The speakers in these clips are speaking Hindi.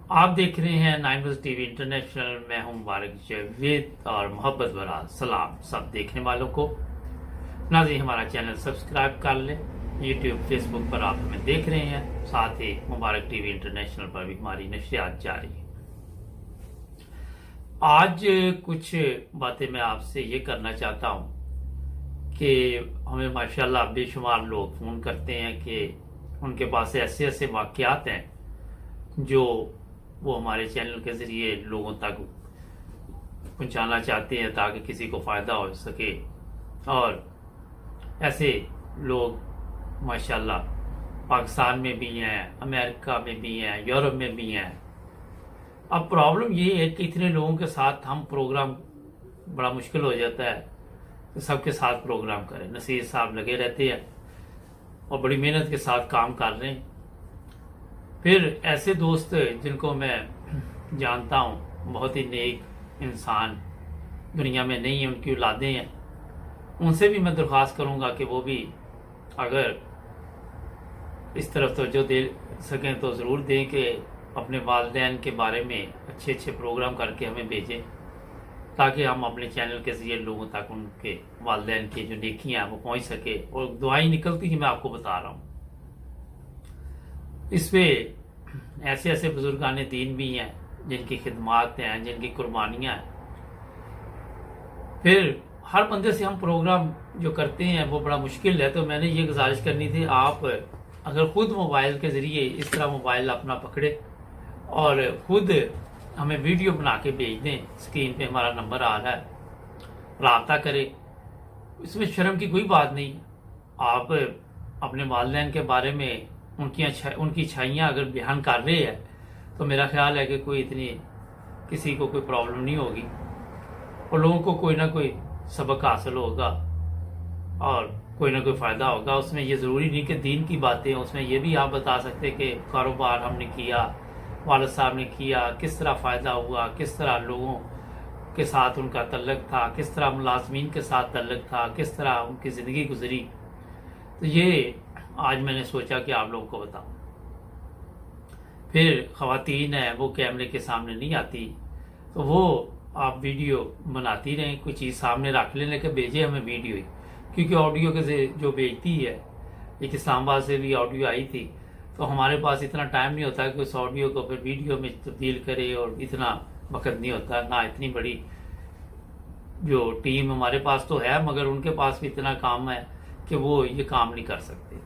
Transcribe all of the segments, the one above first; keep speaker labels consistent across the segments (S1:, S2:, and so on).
S1: आप देख रहे हैं 9 टीवी इंटरनेशनल। मैं हूं मुबारक जावेद और मोहब्बत भरा सलाम सब देखने वालों को। नाज़रीन, हमारा चैनल सब्सक्राइब कर लें। यूट्यूब फेसबुक पर आप हमें देख रहे हैं, साथ ही मुबारक टीवी इंटरनेशनल पर भी हमारी नशरियात जारी है। आज कुछ बातें मैं आपसे ये करना चाहता हूँ कि हमें माशाल्लाह बेशुमार लोग फ़ोन करते हैं कि उनके पास ऐसे ऐसे वाक़यात हैं जो वो हमारे चैनल के ज़रिए लोगों तक पहुंचाना चाहते हैं ताकि किसी को फ़ायदा हो सके। और ऐसे लोग माशाल्लाह पाकिस्तान में भी हैं, अमेरिका में भी हैं, यूरोप में भी हैं। अब प्रॉब्लम ये है कि इतने लोगों के साथ हम प्रोग्राम बड़ा मुश्किल हो जाता है कि सबके साथ प्रोग्राम करें। नसीर साहब लगे रहते हैं और बड़ी मेहनत के साथ काम कर रहे हैं। फिर ऐसे दोस्त जिनको मैं जानता हूँ, बहुत ही नेक इंसान दुनिया में नहीं है, उनकी औलादें हैं, उनसे भी मैं दरख्वास्त करूँगा कि वो भी अगर इस तरफ तवज्जो दे सकें तो ज़रूर दें कि अपने वालिदैन के बारे में अच्छे अच्छे प्रोग्राम करके हमें भेजें ताकि हम अपने चैनल के ज़रिए लोगों तक उनके वालिदैन की जो नेकियां हैं वो पहुंच सके। और दुआएं निकलती ही मैं आपको बता रहा हूँ। इस पे ऐसे ऐसे बुजुर्गान दीन भी हैं जिनकी खिदमात हैं, जिनकी कुर्बानियाँ हैं। फिर हर बंदे से हम प्रोग्राम जो करते हैं वो बड़ा मुश्किल है। तो मैंने ये गुजारिश करनी थी, आप अगर खुद मोबाइल के ज़रिए इस तरह मोबाइल अपना पकड़े और खुद हमें वीडियो बना के भेज दें। स्क्रीन पे हमारा नंबर आ रहा है, राब्ता करें। इसमें शर्म की कोई बात नहीं। आप अपने वालिदैन के बारे में उनकी अच्छाइयाँ अगर बयान कर रहे हैं तो मेरा ख्याल है कि कोई इतनी किसी को कोई प्रॉब्लम नहीं होगी और लोगों को कोई ना कोई सबक हासिल होगा और कोई ना कोई फ़ायदा होगा। उसमें ये ज़रूरी नहीं कि दीन की बातें, उसमें ये भी आप बता सकते कि कारोबार हमने किया, वालिद साहब ने किया, किस तरह फ़ायदा हुआ, किस तरह लोगों के साथ उनका तल्लक था, किस तरह मुलाजमीन के साथ तल्लक था, किस तरह उनकी ज़िंदगी गुजरी। तो ये आज मैंने सोचा कि आप लोगों को बताऊं। फिर ख़वातीन है वो कैमरे के सामने नहीं आती, तो वो आप वीडियो बनाती रहें, कोई चीज़ सामने रख लेने के भेजे हमें वीडियो ही, क्योंकि ऑडियो के जो भेजती है, एक इस्लामाबाद से भी ऑडियो आई थी, तो हमारे पास इतना टाइम नहीं होता कि उस ऑडियो को फिर वीडियो में तब्दील करे, और इतना वक्त नहीं होता, ना इतनी बड़ी जो टीम हमारे पास तो है, मगर उनके पास भी इतना काम है कि वो ये काम नहीं कर सकते।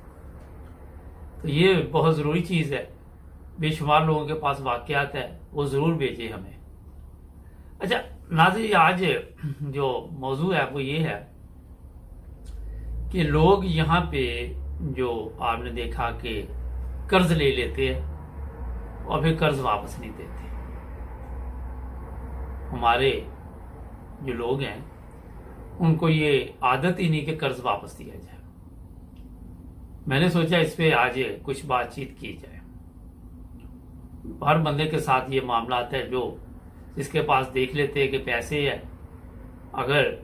S1: तो ये बहुत ज़रूरी चीज़ है। बेशुमार लोगों के पास वाक़यात है, वो ज़रूर भेजे हमें। अच्छा नाज़रीन, आज जो मौजू है वो ये है कि लोग यहाँ पे जो आपने देखा कि कर्ज ले लेते हैं और फिर कर्ज वापस नहीं देते। हमारे जो लोग हैं उनको ये आदत ही नहीं कि कर्ज वापस दिया जाए। मैंने सोचा इस पे आज कुछ बातचीत की जाए। हर बंदे के साथ ये मामला आता है जो जिसके पास देख लेते हैं कि पैसे है, अगर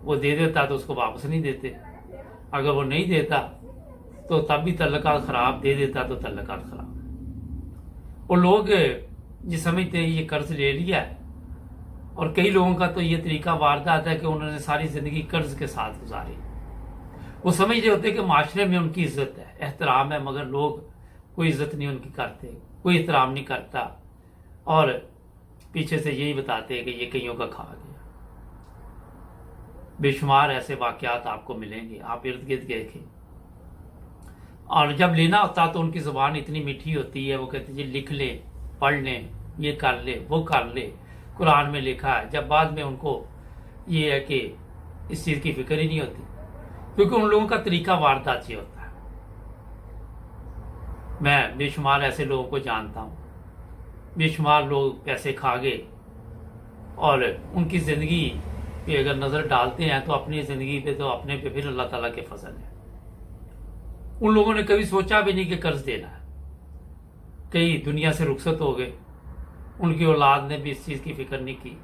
S1: वो दे देता तो उसको वापस नहीं देते, अगर वो नहीं देता तो तब भी तल्लकात खराब, दे देता तो तल्लकात खराब। और लोग ये समझते हैं ये कर्ज ले लिया है, और कई लोगों का तो ये तरीका वारदात है कि उन्होंने सारी जिंदगी कर्ज के साथ गुजारी। वो समझते होते कि माशरे में उनकी इज्जत है, एहतराम है, मगर लोग कोई इज्जत नहीं उनकी करते, कोई एहतराम नहीं करता, और पीछे से यही बताते हैं कि ये कईयों का खा गया। बेशुमार ऐसे वाकयात आपको मिलेंगे, आप इर्द गिर्द देखें। और जब लेना होता तो उनकी ज़ुबान इतनी मीठी होती है, वो कहते जी लिख ले, पढ़ ले, ये कर ले, वो कर ले, कुरान में लिखा है। जब बाद में उनको ये है कि इस चीज़ की फिक्र ही नहीं होती, क्योंकि उन लोगों का तरीका वारदात ये होता है। मैं बेशुमार ऐसे लोगों को जानता हूँ, बेशुमार लोग पैसे खा गए और उनकी ज़िंदगी पे अगर नज़र डालते हैं तो अपनी ज़िंदगी पे तो अपने पे फिर अल्लाह ताला के फजल है। उन लोगों ने कभी सोचा भी नहीं कि कर्ज देना है। कई दुनिया से रुखसत हो गए, उनकी औलाद ने भी इस चीज़ की फिक्र नहीं की,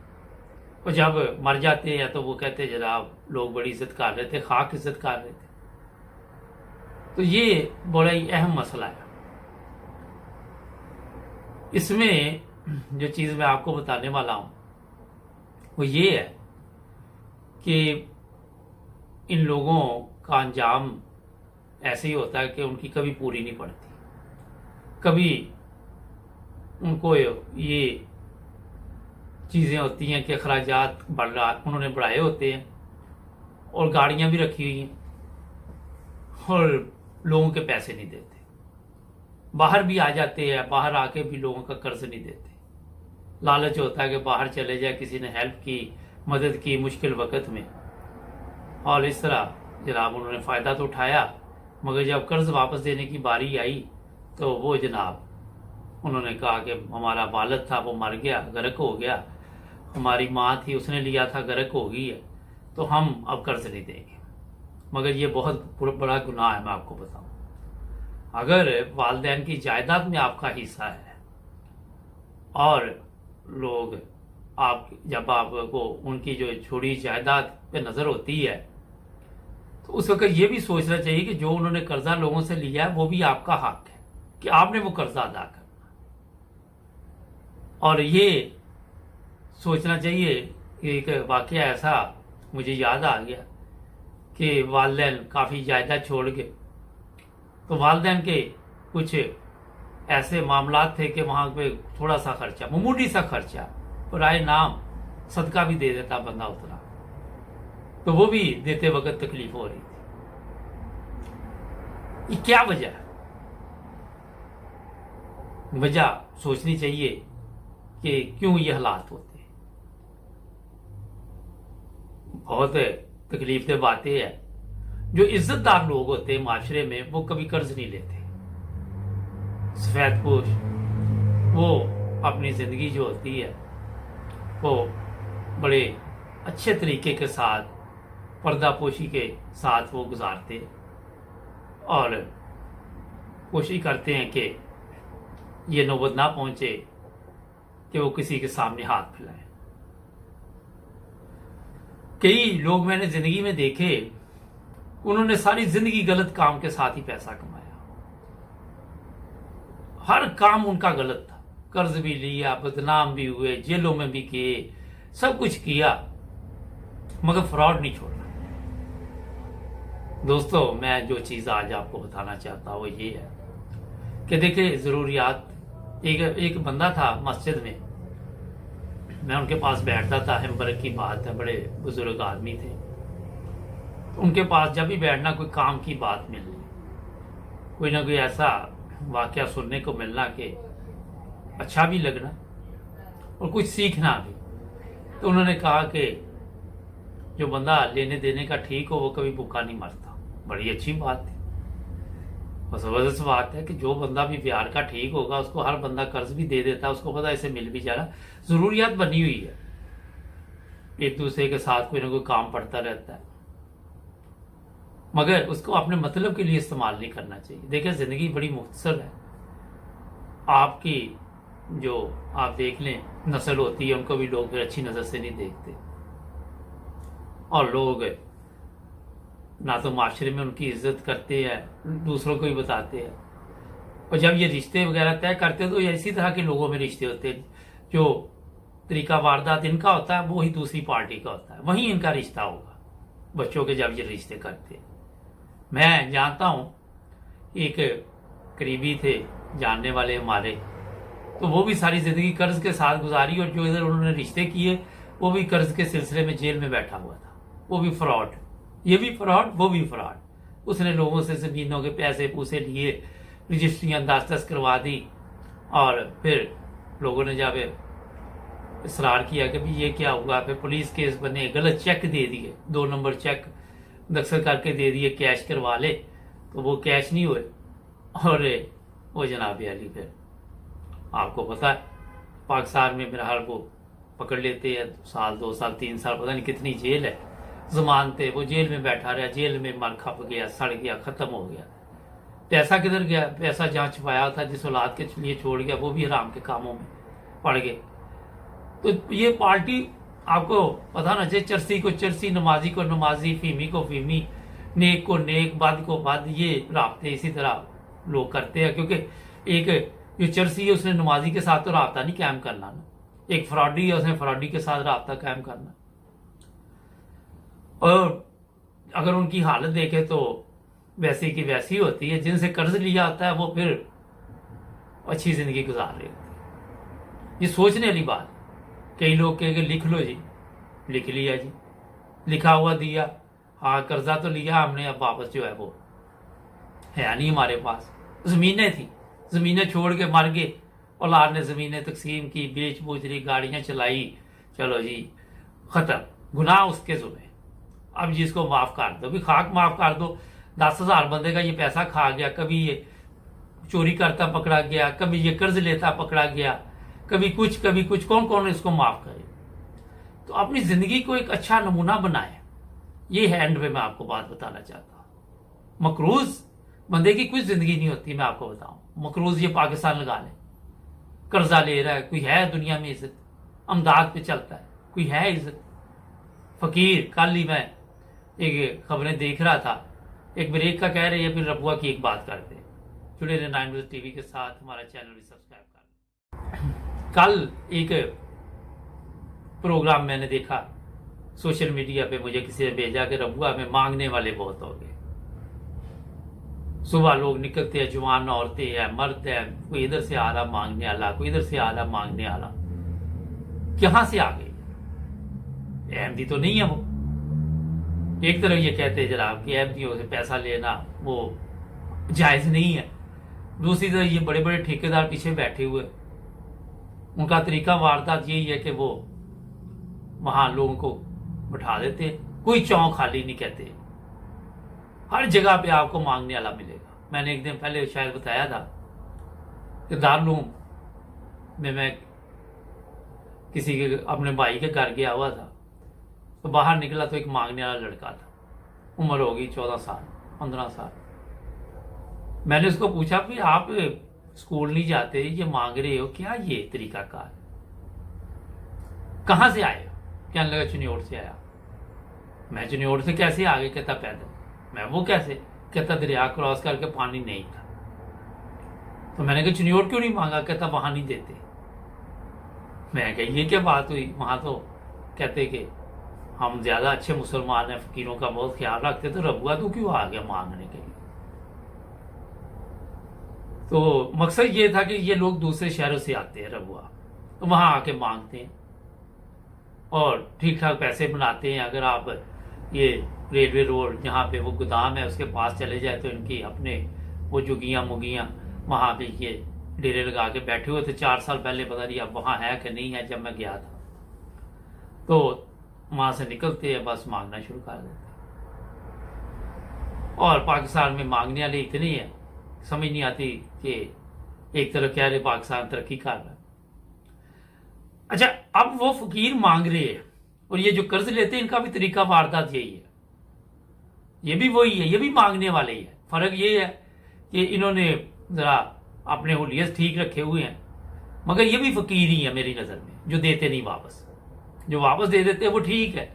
S1: और जब मर जाते हैं तो वो कहते जनाब लोग बड़ी इज्जत कर रहे थे, खाक इज्जत कर रहे थे। तो ये बड़ा ही अहम मसला है। इसमें जो चीज़ मैं आपको बताने वाला हूं वो ये है कि इन लोगों का अंजाम ऐसे ही होता है कि उनकी कभी पूरी नहीं पड़ती। कभी उनको ये चीज़ें होती हैं कि अखराजात बढ़ रहा उन्होंने बढ़ाए होते हैं और गाड़ियां भी रखी हुई हैं और लोगों के पैसे नहीं देते। बाहर भी आ जाते हैं, बाहर आके भी लोगों का कर्ज नहीं देते। लालच होता है कि बाहर चले जाए, किसी ने हेल्प की, मदद की मुश्किल वक्त में, और इस तरह जनाब उन्होंने फ़ायदा तो उठाया, मगर जब कर्ज वापस देने की बारी आई तो वो जनाब उन्होंने कहा कि हमारा वालिद था वो मर गया, गर्क हो गया, हमारी माँ थी उसने लिया था गर्क हो गई है, तो हम अब कर्ज नहीं देंगे। मगर ये बहुत बड़ा गुनाह है। मैं आपको बताऊं, अगर वालिदैन की जायदाद में आपका हिस्सा है और लोग आप जब आपको उनकी जो छोड़ी जायदाद पे नजर होती है तो उस वक्त ये भी सोचना चाहिए कि जो उन्होंने कर्जा लोगों से लिया है वो भी आपका हक है कि आपने वो कर्जा अदा करना। और ये सोचना चाहिए कि एक वाकया ऐसा मुझे याद आ गया कि वालिदैन काफ़ी जायदाद छोड़ गए, तो वालिदैन के कुछ ऐसे मामलात थे कि वहाँ पे थोड़ा सा खर्चा, मामूली सा खर्चा, पराए नाम सदका भी दे देता बंदा उतना, तो वो भी देते वक्त तकलीफ हो रही थी। ये क्या वजह है? वजह सोचनी चाहिए कि क्यों ये हालात होते हैं। बहुत तकलीफ दे बातें हैं। जो इज्जतदार लोग होते हैं माशरे में वो कभी कर्ज नहीं लेते। सफेदपोश वो अपनी जिंदगी जो होती है वो बड़े अच्छे तरीके के साथ पर्दापोशी के साथ वो गुजारते और कोशिश करते हैं कि ये नौबत ना पहुंचे कि वो किसी के सामने हाथ फैलाएं। कई लोग मैंने जिंदगी में देखे, उन्होंने सारी जिंदगी गलत काम के साथ ही पैसा कमाया। हर काम उनका गलत था, कर्ज भी लिया, बदनाम भी हुए, जेलों में भी किए, सब कुछ किया, मगर फ्रॉड नहीं छोड़ा। दोस्तों, मैं जो चीज आज आपको बताना चाहता हूं वो ये है कि देखिए जरूरियात, एक बंदा था मस्जिद में, मैं उनके पास बैठता था, हिम्बरक की बात है, बड़े बुजुर्ग आदमी थे। उनके पास जब भी बैठना कोई काम की बात मिलनी, कोई ना कोई ऐसा वाकया सुनने को मिलना कि अच्छा भी लगना और कुछ सीखना भी। तो उन्होंने कहा कि जो बंदा लेने देने का ठीक हो वो कभी भूखा नहीं मरता। बड़ी अच्छी बात है, बस जबरदस्त बात है कि जो बंदा भी प्यार का ठीक होगा उसको हर बंदा कर्ज भी दे देता है, उसको पता है इसे मिल भी जा रहा, जरूरियात बनी हुई है, एक दूसरे के साथ कोई ना कोई काम पड़ता रहता है, मगर उसको अपने मतलब के लिए इस्तेमाल नहीं करना चाहिए। देखिए जिंदगी बड़ी मुख्तसर है। आपकी जो आप देख लें नस्ल होती है उनको भी लोग फिर अच्छी नजर से नहीं देखते, और लोग ना तो माशरे में उनकी इज्जत करते हैं, दूसरों को ही बताते हैं। और जब ये रिश्ते वगैरह तय करते हैं तो ये इसी तरह के लोगों में रिश्ते होते हैं, जो तरीका वारदात इनका होता है वो ही दूसरी पार्टी का होता है, वहीं इनका रिश्ता होगा बच्चों के जब ये रिश्ते करते हैं। मैं जानता हूं एक करीबी थे जानने वाले हमारे, तो वो भी सारी जिंदगी कर्ज के साथ गुजारी, और जो इधर उन्होंने रिश्ते किए वो भी कर्ज के सिलसिले में जेल में बैठा हुआ था। वो भी फ्रॉड, ये भी फ्रॉड, वो भी फ्रॉड। उसने लोगों से जमीनों के पैसे पूसे लिए, रजिस्ट्रियां दस्त करवा दी, और फिर लोगों ने जब इसरार किया कि भी ये क्या हुआ, फिर पुलिस केस बने, गलत चेक दे दिए, 2 नंबर चेक दस्तखत करके दे दिए, कैश करवा ले, तो वो कैश नहीं हुए, और वो जनाब अली फिर आपको पता है पाकिस्तान में मेरा हाल वो पकड़ लेते हैं, साल 2 साल 3 साल पता नहीं कितनी जेल है, जमानते, वो जेल में बैठा रहा, जेल में मर खप गया, सड़ गया, खत्म हो गया। पैसा किधर गया? पैसा जहाँ छुपाया था, जिस औलाद के लिए छोड़ गया, वो भी हराम के कामों में पड़ गए। तो ये पार्टी आपको पता ना चाहिए, चरसी को चरसी, नमाजी को नमाजी, फीमी को फीमी, नेक को नेक, बद को बद, ये राब्ते इसी तरह लोग करते हैं। क्योंकि एक जो चरसी है उसने नमाजी के साथ तो राब्ता नहीं कायम करना ना, एक फ्रॉडी है उसने फ्रॉडी के साथ राब्ता कायम करना। और अगर उनकी हालत देखे तो वैसी की वैसी होती है, जिनसे कर्ज लिया होता है वो फिर अच्छी जिंदगी गुजार रहे होते हैं। ये सोचने वाली बात। कई लोग कहेंगे लिख लो जी, लिख लिया जी, लिखा हुआ दिया, हाँ कर्जा तो लिया हमने, अब वापस जो है वो है नहीं हमारे पास। जमीनें थी, जमीनें छोड़ के मर गए, औलाद ने जमीनें तकसीम की, बेच बूच रही, गाड़ियां चलाई, चलो जी खत्म, गुनाह उसके जुमे। अब जिसको माफ कर दो, भी खाक माफ कर दो। 10,000 बंदे का ये पैसा खा गया, कभी ये चोरी करता पकड़ा गया, कभी ये कर्ज लेता पकड़ा गया, कभी कुछ, कौन कौन इसको माफ करे। तो अपनी जिंदगी को एक अच्छा नमूना बनाए। ये है एंड पे मैं आपको बात बताना चाहता हूं। मकरूज बंदे की कुछ जिंदगी नहीं होती, मैं आपको बताऊं। मकरूज ये पाकिस्तान लगा ले, कर्जा ले रहा है, कोई है दुनिया में इज्जत, अमदाद पे चलता है, कोई है इज्जत। फकीर, कल ही मैं एक खबरें देख रहा था, एक ब्रेक का कह रही है, फिर रबुआ की एक बात करते। जुड़े रहे 9 न्यूज़ टीवी के साथ, हमारा चैनल भी सब्सक्राइब कर। कल एक प्रोग्राम मैंने देखा सोशल मीडिया पे, मुझे किसी ने भेजा कि रबुआ में मांगने वाले बहुत हो गए। सुबह लोग निकलते हैं, जवान औरतें हैं, मर्द हैं, कोई इधर से आ रहा मांगने वाला, कोई इधर से आ रहा मांगने वाला। कहां से आ गई? अहमदी तो नहीं है वो। एक तरफ ये कहते हैं जनाब कि अहमदियों से पैसा लेना वो जायज नहीं है, दूसरी तरफ ये बड़े बड़े ठेकेदार पीछे बैठे हुए, उनका तरीका वारदात यही है कि वो वहां लोगों को बैठा देते, कोई चौक खाली नहीं कहते, हर जगह पे आपको मांगने वाला मिलेगा। मैंने एक दिन पहले शायद बताया था कि दारुल में मैं किसी के अपने भाई के घर गया हुआ था, तो बाहर निकला तो एक मांगने वाला लड़का था, उम्र होगी 14 साल 15 साल। मैंने उसको पूछा कि आप स्कूल नहीं जाते, ये मांग रहे हो, क्या ये तरीका कार, कहां से आए? कहने लगा चिन्योट से आया। मैं चिन्योट से कैसे आ गए? कहता पैदल। मैं वो कैसे? कहता दरिया क्रॉस करके, पानी नहीं था। तो मैंने कहा चिन्योट क्यों नहीं मांगा? कहता वहां नहीं देते। मैं कहा ये क्या बात हुई? वहां तो कहते कि हम ज्यादा अच्छे मुसलमान हैं, फकीरों का बहुत ख्याल रखते, तो रबुआ तो क्यों आ गया मांगने के लिए? तो मकसद ये था कि ये लोग दूसरे शहरों से आते हैं रबुआ, तो वहां आके मांगते हैं और ठीक ठाक पैसे बनाते हैं। अगर आप ये रेलवे रोड जहाँ पे वो गोदाम है उसके पास चले जाए तो इनकी अपने वो जुगियां मुगियां वहां पे ये डेरे लगा के बैठे हुए थे। 4 साल पहले, पता नहीं अब वहां है कि नहीं है, जब मैं गया था। तो वहां से निकलते हैं, बस मांगना शुरू कर देते हैं। और पाकिस्तान में मांगने वाले इतनी है, समझ नहीं आती कि एक तरफ कह रहे पाकिस्तान तरक्की कर रहा है। अच्छा, अब वो फकीर मांग रहे हैं और ये जो कर्ज लेते हैं इनका भी तरीका वारदात यही है। ये भी वही है, ये भी मांगने वाले ही है। फर्क ये है कि इन्होंने जरा अपने हुलियत ठीक रखे हुए हैं, मगर ये भी फकीर ही है मेरी नजर में, जो देते नहीं वापस। जो वापस दे देते हैं वो ठीक है,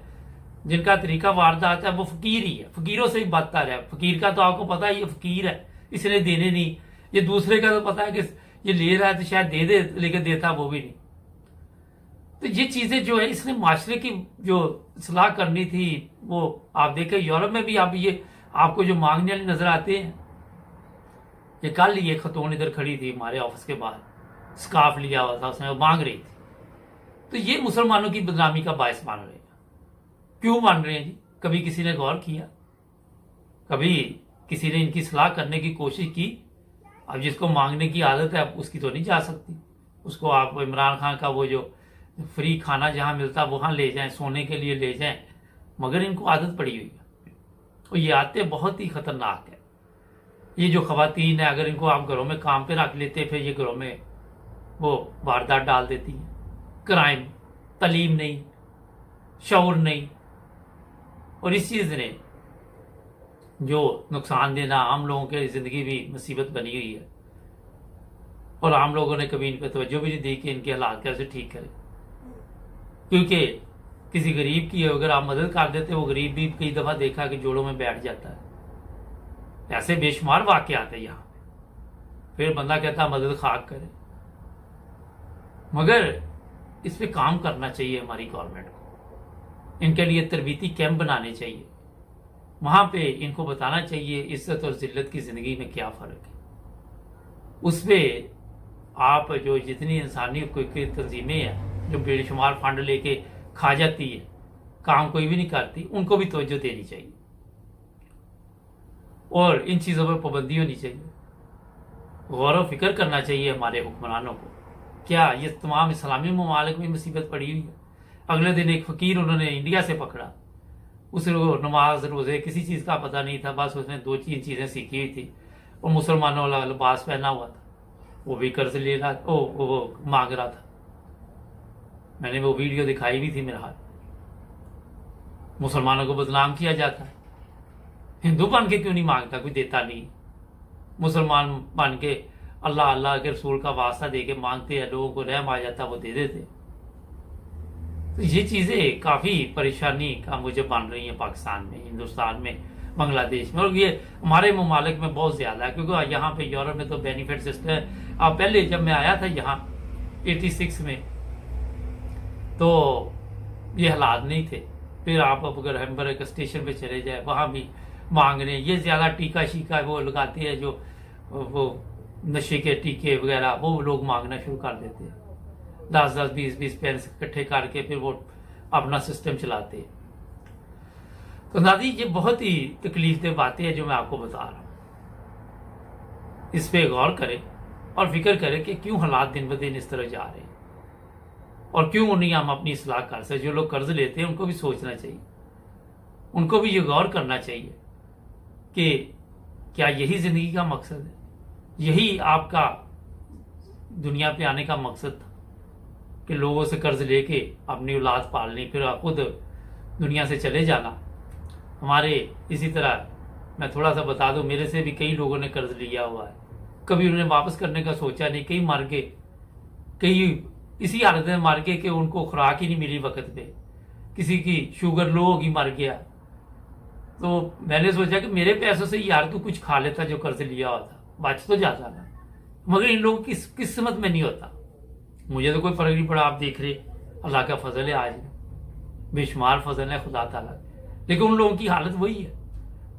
S1: जिनका तरीका वारदात है वो फकीर ही है, फकीरों से ही बदतर है। फकीर का तो आपको पता है ये फकीर है, इसने देने नहीं। ये दूसरे का तो पता है कि ये ले रहा है तो शायद दे दे, लेकिन देता वो भी नहीं। तो ये चीजें जो है, इसने माशरे की जो सलाह करनी थी वो आप देखें यूरोप में भी आप ये आपको जो मांगने वाले नजर आते हैं। ये कल ये खतून इधर खड़ी थी हमारे ऑफिस के बाहर, स्कार्फ लिया हुआ था उसने, मांग रही थी। तो ये मुसलमानों की बदनामी का बायस मान रहे हैं। क्यों मान रहे हैं जी? कभी किसी ने गौर किया? कभी किसी ने इनकी सलाह करने की कोशिश की? अब जिसको मांगने की आदत है उसकी तो नहीं जा सकती। उसको आप इमरान खान का वो जो फ्री खाना जहां मिलता वहां ले जाएं, सोने के लिए ले जाएं, मगर इनको आदत पड़ी हुई है। और ये आदतें बहुत ही खतरनाक है। ये जो खवातीन है, अगर इनको आप घरों में काम पे रख लेते, फिर ये घरों में वो वारदात डाल देती हैं। क्राइम, तालीम नहीं, शऊर नहीं, और इस चीज ने जो नुकसान देना आम लोगों की जिंदगी भी मुसीबत बनी हुई है। और आम लोगों ने कभी इन पर तवज्जो भी नहीं दी कि इनके हालात कैसे ठीक करें। क्योंकि किसी गरीब की अगर आप मदद कर देते, वो गरीब भी कई दफा देखा कि जोड़ों में बैठ जाता है। ऐसे बेशुमार वाकयात है यहाँ पे। फिर बंदा कहता मदद खाक करे। मगर इस पे काम करना चाहिए हमारी गवर्नमेंट को। इनके लिए तरबीती कैंप बनाने चाहिए, वहां पे इनको बताना चाहिए इज्जत और जिल्लत की जिंदगी में क्या फर्क है। उस पे आप जो जितनी इंसानी कोई तंजीमें हैं जो बेशुमार फंड लेके खा जाती है, काम कोई भी नहीं करती, उनको भी तवज्जो देनी चाहिए और इन चीज़ों पर पाबंदी होनी चाहिए। गौर फिक्र करना चाहिए हमारे हुक्मरानों को। क्या ये तमाम इस्लामी ममालिक में मुसीबत पड़ी हुई है? अगले दिन एक फ़कीर उन्होंने इंडिया से पकड़ा, उसे नमाज रोज़े किसी चीज़ का पता नहीं था, बस उसने 2-3 चीज़ें सीखी हुई थी और मुसलमानों वाला लिबास पहना हुआ था, वो भी कर्ज ले रहा, वो मांग रहा था। मैंने वो वीडियो दिखाई भी थी मेरे हाथ। मुसलमानों को बदनाम किया जाता है। हिंदू बन के क्यों नहीं मांगता, कोई देता नहीं। मुसलमान बन के अल्लाह अल्लाह के रसूल का वास्ता दे के मांगते हैं, लोगों को रहम आ जाता, वो दे देते। तो ये चीज़ें काफ़ी परेशानी का मुझे बन रही हैं पाकिस्तान में, हिंदुस्तान में, बांग्लादेश में, और ये हमारे ममालिक में बहुत ज़्यादा है। क्योंकि यहाँ पे यूरोप में तो बेनिफिट सिस्टम है। अब पहले जब मैं आया था यहाँ 86 में, तो ये हालात नहीं थे। फिर आप अब अगर हैम्बर्ग स्टेशन पे चले जाए, वहाँ भी मांग रहे हैं। ये ज़्यादा टीका शीका वो लगाते हैं, जो वो नशे के टीके वगैरह, वो लोग मांगना शुरू कर देते हैं। 10-10, 20-20 पेंस इकट्ठे करके फिर वो अपना सिस्टम चलाते हैं। तो नाज़ी, ये बहुत ही तकलीफदेह बातें हैं जो मैं आपको बता रहा हूँ। इस पे गौर करें और फिक्र करें कि क्यों हालात दिन ब दिन इस तरह जा रहे हैं और क्यों नहीं हम अपनी इस्लाह कर सकते। जो लोग कर्ज लेते हैं उनको भी सोचना चाहिए, उनको भी ये गौर करना चाहिए कि क्या यही जिंदगी का मकसद है, यही आपका दुनिया पे आने का मकसद था कि लोगों से कर्ज लेके अपनी औलाद पालनी, फिर आप खुद दुनिया से चले जाना। हमारे इसी तरह मैं थोड़ा सा बता दूं, मेरे से भी कई लोगों ने कर्ज लिया हुआ है, कभी उन्होंने वापस करने का सोचा नहीं। कई मर गए, कई इसी हालत में मर गए कि उनको खुराक ही नहीं मिली वक्त पे, किसी की शुगर लो होगी मर गया। तो मैंने सोचा कि मेरे पैसों से यार तू कुछ खा लेता, जो कर्ज लिया हुआ था, बच तो जाता ना। मगर इन लोगों की किस्मत में नहीं होता। मुझे तो कोई फर्क नहीं पड़ा। आप देख रहे, अल्लाह का फजल है, आज बेशुमार फजल है खुदा ताला। लेकिन उन लोगों की हालत वही है,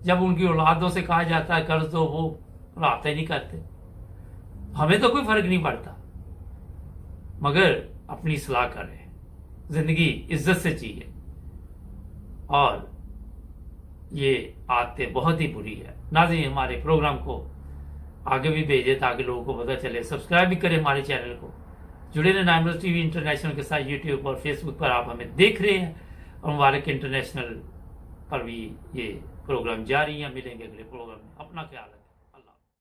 S1: जब उनकी औलादों से कहा जाता है कर्ज दो, वो रास्ता ही नहीं करते। हमें तो कोई फर्क नहीं पड़ता, मगर अपनी सलाह करें, जिंदगी इज्जत से जिए। और ये आदतें बहुत ही बुरी है। नाज़रीन, हमारे प्रोग्राम को आगे भी भेजें ताकि लोगों को पता चले। सब्सक्राइब भी करें हमारे चैनल को, जुड़े रहें नाइमरोज टीवी इंटरनेशनल के साथ। यूट्यूब और फेसबुक पर आप हमें देख रहे हैं और मुबारक इंटरनेशनल पर भी ये प्रोग्राम जारी है। मिलेंगे अगले प्रोग्राम में। अपना ख्याल रखें।